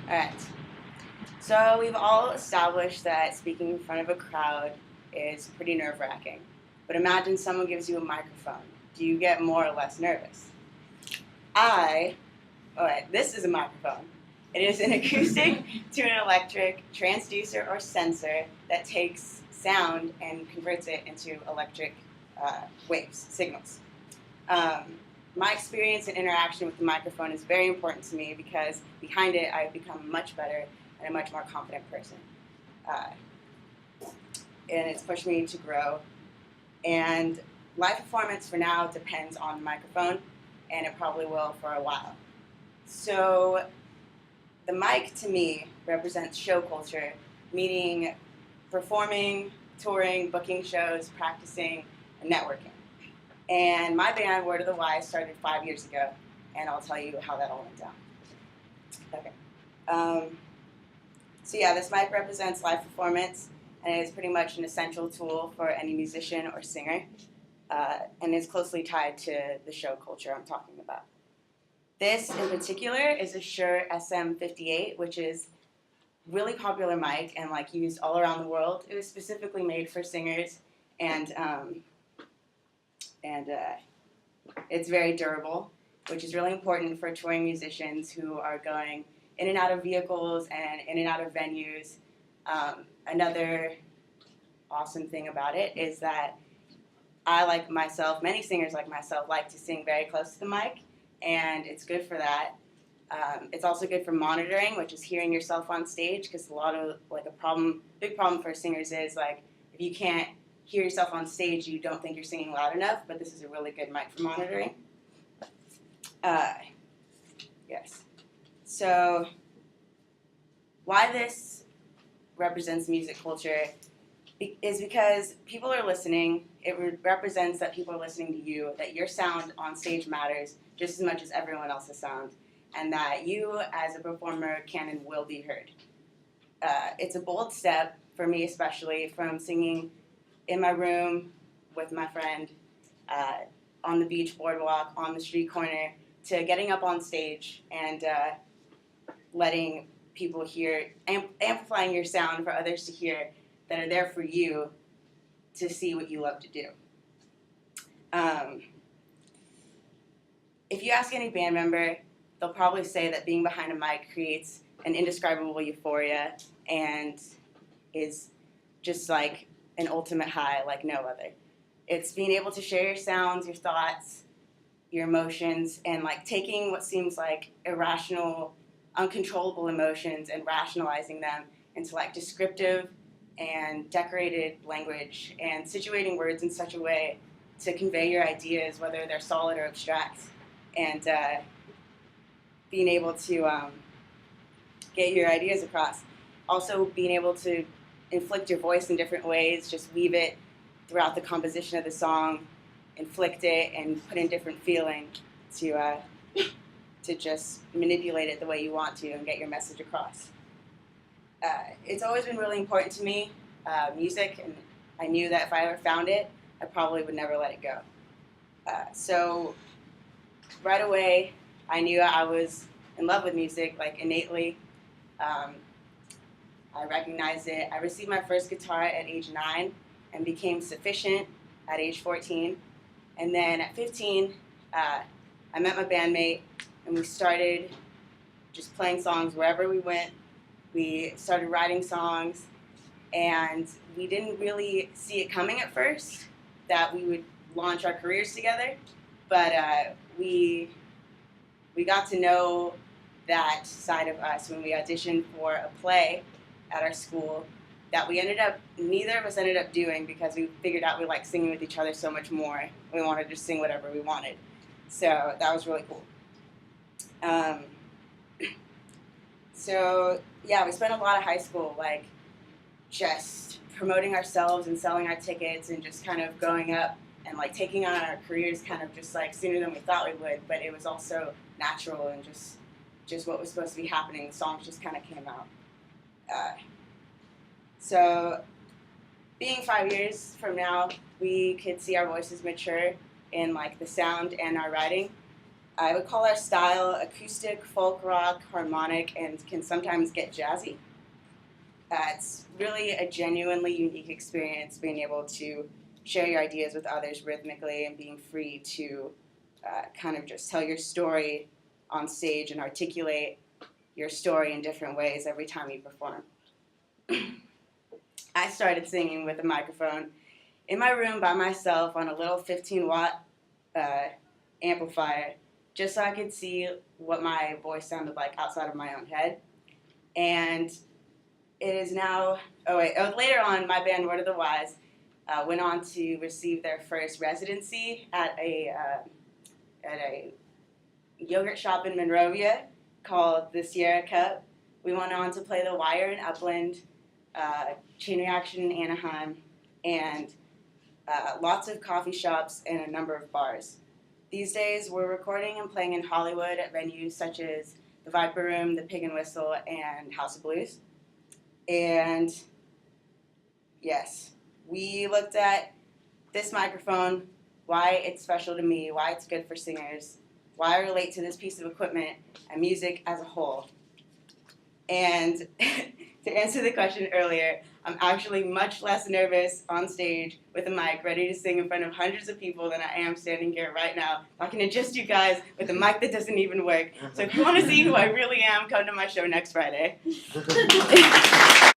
All right. So we've all established that speaking in front of a crowd is pretty nerve-wracking. But imagine someone gives you a microphone. Do you get more or less nervous? All right, this is a microphone. It is an acoustic to an electric transducer or sensor that takes sound and converts it into electric waves, signals. Um, my experience and interaction with the microphone is very important to me because behind it, I've become much better and a much more confident person. Uh, and it's pushed me to grow. And live performance for now depends on the microphone, and it probably will for a while. So the mic to me represents show culture, meaning performing, touring, booking shows, practicing, and networking. And my band, Word of the Wise, started 5 years ago, and I'll tell you how that all went down. Okay. So yeah, this mic represents live performance, and it is pretty much an essential tool for any musician or singer, and is closely tied to the show culture I'm talking about. This in particular is a Shure SM58, which is really popular mic and like used all around the world. It was specifically made for singers, and it's very durable, which is really important for touring musicians who are going in and out of vehicles and in and out of venues. Another awesome thing about it is that I, like myself, many singers like myself, like to sing very close to the mic, and it's good for that. It's also good for monitoring, which is hearing yourself on stage, because a lot of big problem for singers is like if you can't hear yourself on stage, you don't think you're singing loud enough. But this is a really good mic for monitoring. Yes. So why this represents music culture is because people are listening. It represents that people are listening to you, that your sound on stage matters just as much as everyone else's sound, and that you as a performer can and will be heard. It's a bold step for me, especially from singing in my room with my friend, on the beach boardwalk, on the street corner, to getting up on stage and letting people hear, amplifying your sound for others to hear that are there for you to see what you love to do. If you ask any band member, they'll probably say that being behind a mic creates an indescribable euphoria and is just like an ultimate high like no other. It's being able to share your sounds, your thoughts, your emotions, and like taking what seems like irrational, uncontrollable emotions and rationalizing them into like descriptive and decorated language and situating words in such a way to convey your ideas, whether they're solid or abstract, and being able to get your ideas across. Also being able to inflict your voice in different ways, just weave it throughout the composition of the song, inflict it, and put in different feeling to just manipulate it the way you want to and get your message across. It's always been really important to me, music, and I knew that if I ever found it, I probably would never let it go. So right away, I knew I was in love with music, like innately. I recognized it. I received my first guitar at age 9 and became sufficient at age 14. And then at 15, I met my bandmate, and we started just playing songs wherever we went. We started writing songs, and we didn't really see it coming at first that we would launch our careers together. But we got to know that side of us when we auditioned for a play at our school that neither of us ended up doing because we figured out we liked singing with each other so much more. We wanted to just sing whatever we wanted. So that was really cool. So yeah, we spent a lot of high school like just promoting ourselves and selling our tickets and just kind of growing up and like taking on our careers kind of just like sooner than we thought we would, but it was also natural and just what was supposed to be happening. The songs just kind of came out. So being 5 years from now, we could see our voices mature in like the sound and our writing. I would call our style acoustic, folk rock, harmonic, and can sometimes get jazzy. It's really a genuinely unique experience being able to share your ideas with others rhythmically and being free to kind of just tell your story on stage and articulate your story in different ways every time you perform. I started singing with a microphone in my room by myself on a little 15-watt amplifier just so I could see what my voice sounded like outside of my own head. And it is now, later on, my band, Word of the Wise, went on to receive their first residency at a yogurt shop in Monrovia called the Sierra Cup. We went on to play the Wire in Upland, Chain Reaction in Anaheim, and lots of coffee shops and a number of bars. These days, we're recording and playing in Hollywood at venues such as the Viper Room, the Pig and Whistle, and House of Blues. And yes, we looked at this microphone, why it's special to me, why it's good for singers, why I relate to this piece of equipment and music as a whole. And to answer the question earlier, I'm actually much less nervous on stage with a mic ready to sing in front of hundreds of people than I am standing here right now talking to just you guys with a mic that doesn't even work. So if you want to see who I really am, come to my show next Friday.